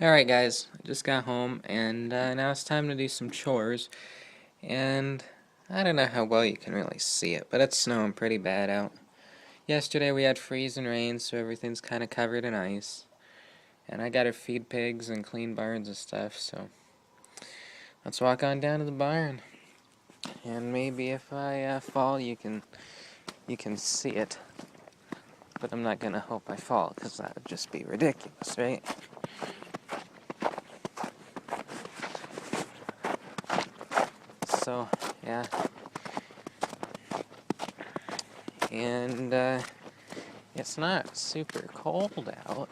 Alright guys, I just got home and now it's time to do some chores, and I don't know how well you can really see it, but it's snowing pretty bad out. Yesterday we had freezing rain, so everything's kind of covered in ice, and I gotta feed pigs and clean barns and stuff, so let's walk on down to the barn, and maybe if I fall you can see it, but I'm not gonna hope I fall, because that would just be ridiculous, right? So, yeah. And, it's not super cold out.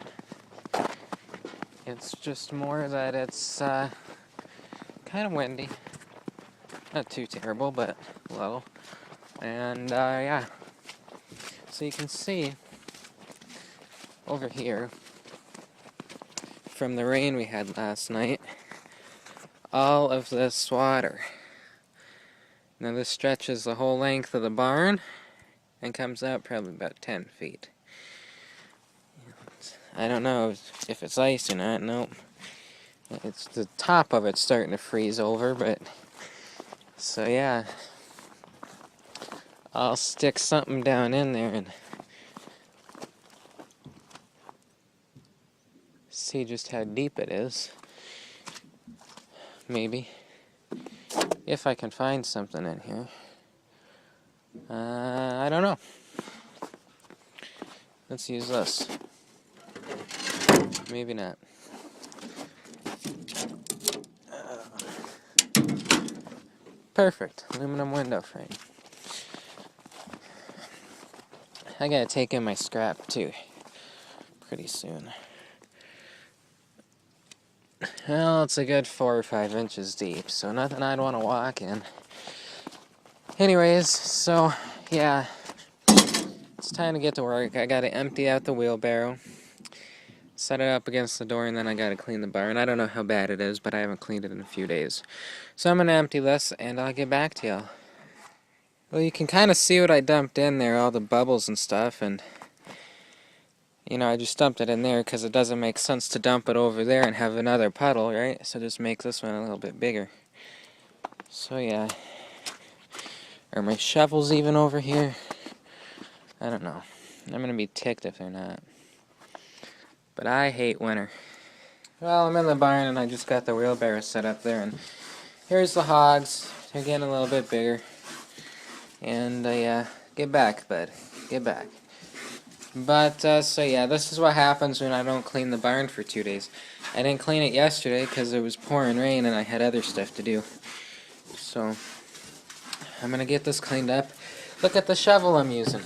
It's just more that it's, kind of windy. Not too terrible, but low. And, yeah. So you can see over here, from the rain we had last night, all of this water. Now this stretches the whole length of the barn and comes out probably about 10 feet. I don't know if it's ice or not. Nope. It's the top of it's starting to freeze over, but so yeah, I'll stick something down in there and see just how deep it is. Maybe if I can find something in here. I don't know. Let's use this. Maybe not. Perfect. Aluminum window frame. I gotta take in my scrap too pretty soon. Well, it's a good 4 or 5 inches deep, so nothing I'd want to walk in. Anyways, so yeah, it's time to get to work. I gotta empty out the wheelbarrow, set it up against the door, and then I gotta clean the barn. I don't know how bad it is, but I haven't cleaned it in a few days. So I'm gonna empty this, and I'll get back to y'all. Well, you can kind of see what I dumped in there, all the bubbles and stuff, and I just dumped it in there because it doesn't make sense to dump it over there and have another puddle, right? So just make this one a little bit bigger. So yeah. Are my shovels even over here? I don't know. I'm gonna be ticked if they're not. But I hate winter. Well, I'm in the barn and I just got the wheelbarrow set up there, and here's the hogs. They're getting a little bit bigger. And get back, bud. Get back. But, so yeah, this is what happens when I don't clean the barn for 2 days. I didn't clean it yesterday because it was pouring rain and I had other stuff to do. So, I'm gonna get this cleaned up. Look at the shovel I'm using.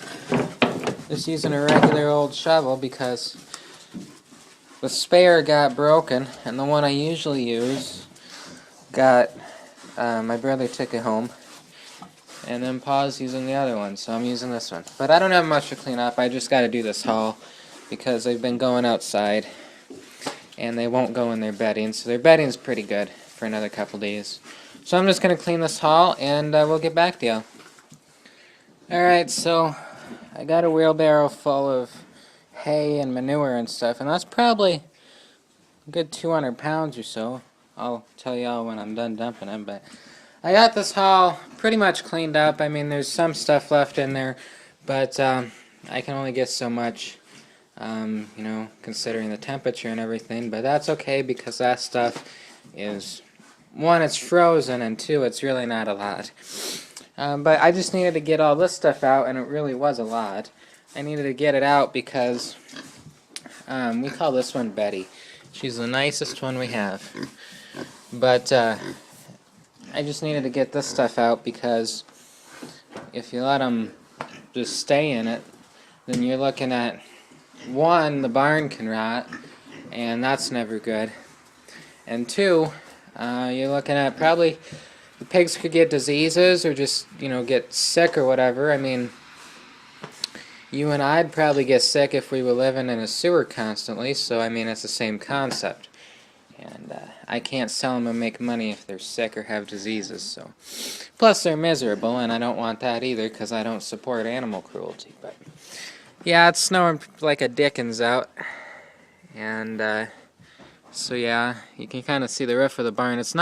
Just using a regular old shovel because the spare got broken, and the one I usually use got, my brother took it home. And then Pa's using the other one, so I'm using this one. But I don't have much to clean up. I just got to do this haul because they've been going outside and they won't go in their bedding. So their bedding's pretty good for another couple days. So I'm just going to clean this haul and we'll get back to you. Alright, so I got a wheelbarrow full of hay and manure and stuff, and that's probably a good 200 pounds or so. I'll tell y'all when I'm done dumping them, but I got this haul pretty much cleaned up. I mean, there's some stuff left in there, but I can only get so much, considering the temperature and everything. But that's okay because that stuff is, one, it's frozen, and two, it's really not a lot. But I just needed to get all this stuff out, and it really was a lot. I needed to get it out because we call this one Betty. She's the nicest one we have. But I just needed to get this stuff out because if you let them just stay in it, then you're looking at, one, the barn can rot, and that's never good. And two, you're looking at probably the pigs could get diseases or just, get sick or whatever. I mean, you and I'd probably get sick if we were living in a sewer constantly, so I mean, it's the same concept. And I can't sell them and make money if they're sick or have diseases. So, plus they're miserable, and I don't want that either because I don't support animal cruelty. But yeah, it's snowing like a dickens out, and So yeah, you can kind of see the roof of the barn. It's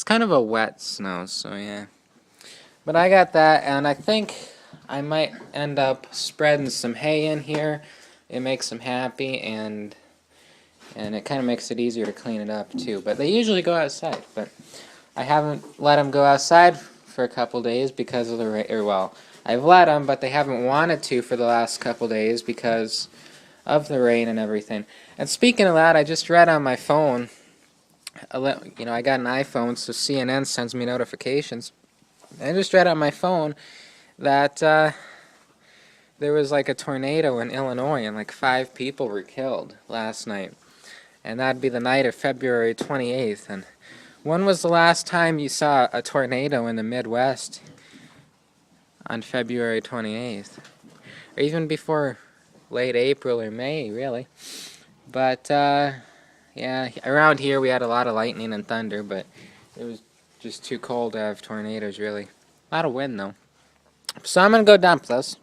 kind of a wet snow, so yeah. But I got that, and I think I might end up spreading some hay in here. It makes them happy, and it kind of makes it easier to clean it up too. But they usually go outside, but I haven't let them go outside for a couple days because of the rain. Or well, I've let them, but they haven't wanted to for the last couple days because of the rain and everything. And speaking of that, I just read on my phone. I got an iPhone, so CNN sends me notifications. I just read on my phone that there was like a tornado in Illinois and like 5 people were killed last night. And that'd be the night of February 28th. And when was the last time you saw a tornado in the Midwest on February 28th? Or even before late April or May, really. But, yeah, around here we had a lot of lightning and thunder, but it was just too cold to have tornadoes, really. A lot of wind, though. So I'm going to go dump this,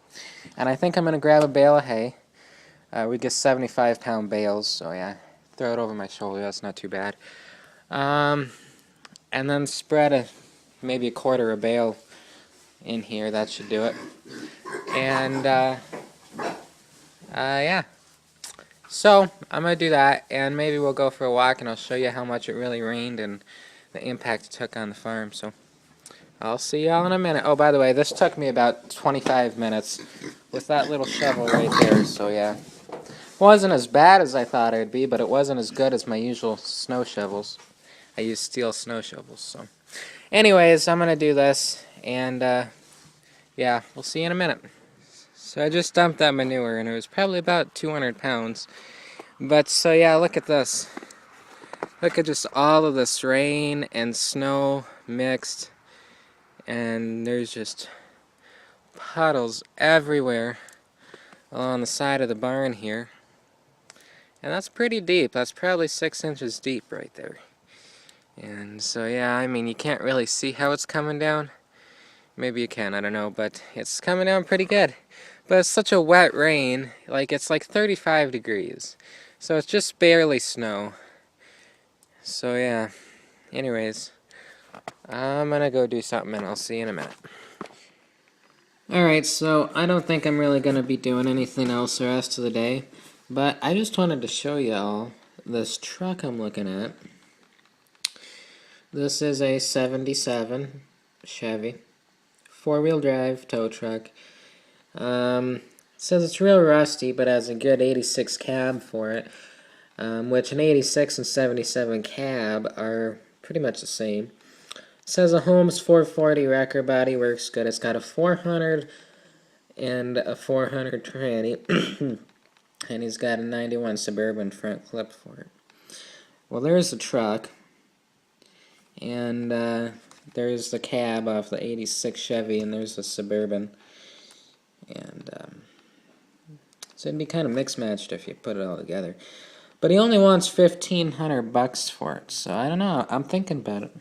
and I think I'm going to grab a bale of hay. We get 75-pound bales, so yeah, throw it over my shoulder, that's not too bad. And then spread maybe a quarter a bale in here, that should do it. And, yeah. So, I'm going to do that, and maybe we'll go for a walk, and I'll show you how much it really rained and the impact it took on the farm, so I'll see y'all in a minute. Oh, by the way, this took me about 25 minutes with that little shovel right there, so yeah. Wasn't as bad as I thought it would be, but it wasn't as good as my usual snow shovels. I use steel snow shovels, so. Anyways, I'm going to do this, and, yeah, we'll see you in a minute. So I just dumped that manure, and it was probably about 200 pounds. But, so yeah, look at this. Look at just all of this rain and snow mixed. And there's just puddles everywhere along the side of the barn here. And that's pretty deep. That's probably 6 inches deep right there. And so, yeah, I mean, you can't really see how it's coming down. Maybe you can, I don't know, but it's coming down pretty good. But it's such a wet rain, like it's like 35 degrees. So it's just barely snow. So yeah, anyways, I'm gonna go do something and I'll see you in a minute. Alright, so I don't think I'm really gonna be doing anything else the rest of the day. But I just wanted to show y'all this truck I'm looking at. This is a 77 Chevy. 4-wheel drive tow truck. It says it's real rusty, but has a good 86 cab for it, which an 86 and 77 cab are pretty much the same. It says a Holmes 440 wrecker body, works good. It's got a 400 and a 400 tranny, and he's got a 91 Suburban front clip for it. Well, there's the truck, and there's the cab off the 86 Chevy, and there's the Suburban. And so it'd be kind of mixed-matched if you put it all together. But he only wants $1,500 for it, so I don't know. I'm thinking about it.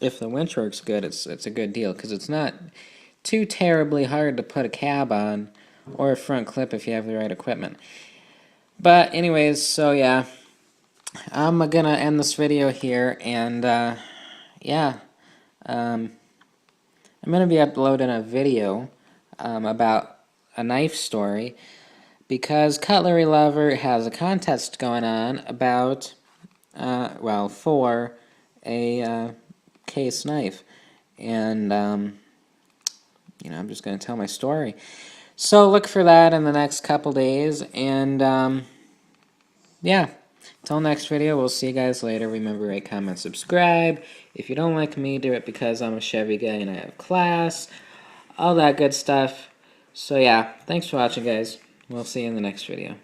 If the winch works good, it's a good deal, because it's not too terribly hard to put a cab on or a front clip if you have the right equipment. But anyways, so yeah, I'm gonna end this video here, and yeah, I'm gonna be uploading a video about a knife story, because Cutlery Lover has a contest going on about, for a case knife. And, I'm just going to tell my story. So look for that in the next couple days. And, yeah. Till next video, we'll see you guys later. Remember, rate, comment, subscribe. If you don't like me, do it because I'm a Chevy guy and I have class. All that good stuff. So yeah, thanks for watching, guys. We'll see you in the next video.